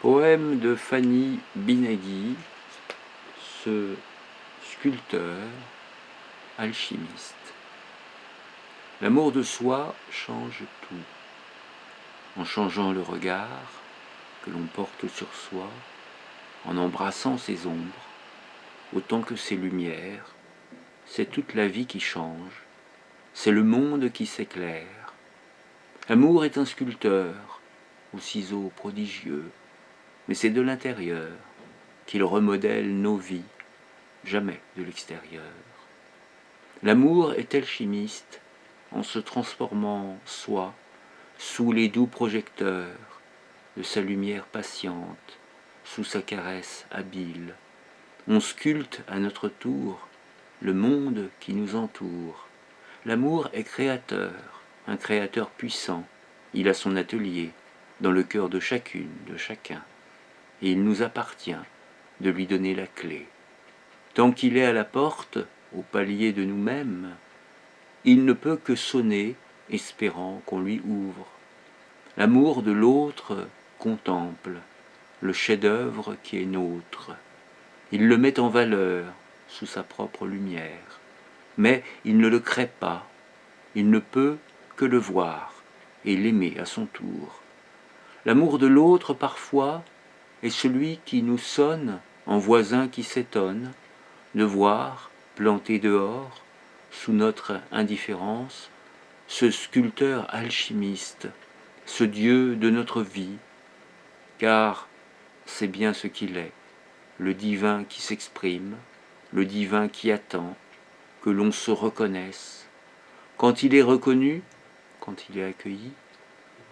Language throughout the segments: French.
Poème de Fanny Binaghi, ce sculpteur alchimiste. L'amour de soi change tout, en changeant le regard que l'on porte sur soi, en embrassant ses ombres, autant que ses lumières. C'est toute la vie qui change, c'est le monde qui s'éclaire. L'amour est un sculpteur, aux ciseaux prodigieux, mais c'est de l'intérieur qu'il remodèle nos vies, jamais de l'extérieur. L'amour est alchimiste, en se transformant soi sous les doux projecteurs de sa lumière patiente, sous sa caresse habile. On sculpte à notre tour le monde qui nous entoure. L'amour est créateur, un créateur puissant. Il a son atelier dans le cœur de chacune, de chacun. Et il nous appartient de lui donner la clé. Tant qu'il est à la porte, au palier de nous-mêmes, il ne peut que sonner, espérant qu'on lui ouvre. L'amour de l'autre contemple le chef-d'œuvre qui est nôtre. Il le met en valeur sous sa propre lumière. Mais il ne le crée pas. Il ne peut que le voir et l'aimer à son tour. L'amour de l'autre, parfois, est celui qui nous sonne en voisin qui s'étonne de voir, planté dehors, sous notre indifférence, ce sculpteur alchimiste, ce Dieu de notre vie, car c'est bien ce qu'il est, le divin qui s'exprime, le divin qui attend que l'on se reconnaisse. Quand il est reconnu, quand il est accueilli,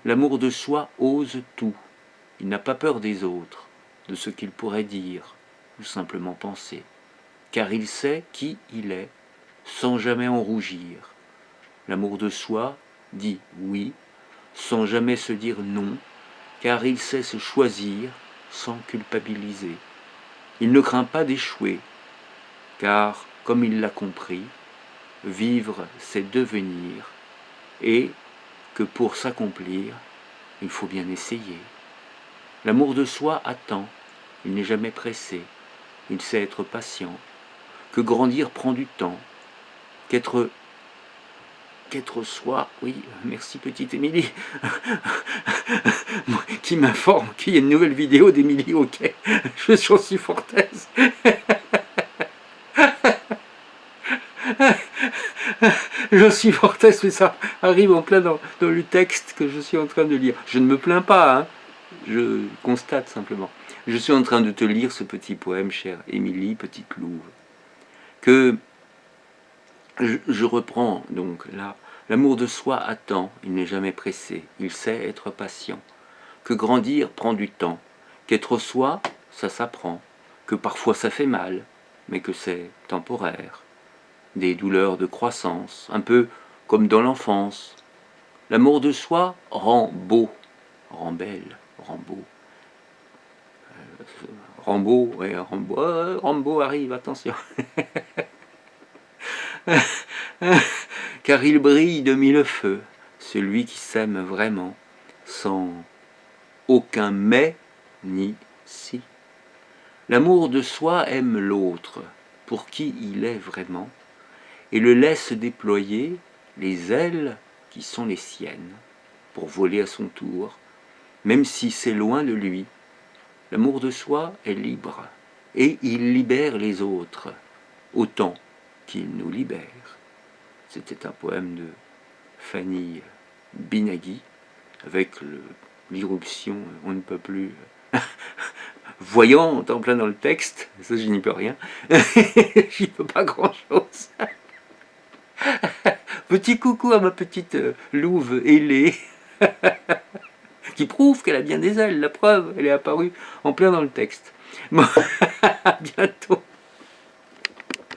l'amour de soi ose tout. Il n'a pas peur des autres, de ce qu'il pourrait dire ou simplement penser, car il sait qui il est, sans jamais en rougir. L'amour de soi dit oui, sans jamais se dire non, car il sait se choisir sans culpabiliser. Il ne craint pas d'échouer, car, comme il l'a compris, vivre c'est devenir, et que pour s'accomplir, il faut bien essayer. L'amour de soi attend, il n'est jamais pressé, il sait être patient, que grandir prend du temps, qu'être soi, oui, merci petite Émilie, qui m'informe qu'il y a une nouvelle vidéo d'Émilie Hoquet, j'en suis fort aise. Je suis fort aise, mais ça arrive en plein dans le texte que je suis en train de lire. Je ne me plains pas, hein. Je constate simplement. Je suis en train de te lire ce petit poème, chère Émilie, petite louve, que je reprends donc là. L'amour de soi attend, il n'est jamais pressé, il sait être patient, que grandir prend du temps, qu'être soi, ça s'apprend, que parfois ça fait mal, mais que c'est temporaire. Des douleurs de croissance, un peu comme dans l'enfance. L'amour de soi rend beau, rend belle, rend beau. Rambo, ouais, Rambo arrive, attention. Car il brille de mille feux, celui qui s'aime vraiment, sans aucun mais ni si. L'amour de soi aime l'autre, pour qui il est vraiment, et le laisse déployer les ailes qui sont les siennes, pour voler à son tour, même si c'est loin de lui. L'amour de soi est libre, et il libère les autres, autant qu'il nous libère. C'était un poème de Fanny Binaghi, avec l'irruption, on ne peut plus, voyante en plein dans le texte, ça je n'y peux rien, j'y peux pas grand-chose. Petit coucou à ma petite louve ailée, qui prouve qu'elle a bien des ailes, la preuve, elle est apparue en plein dans le texte. Bon, à bientôt.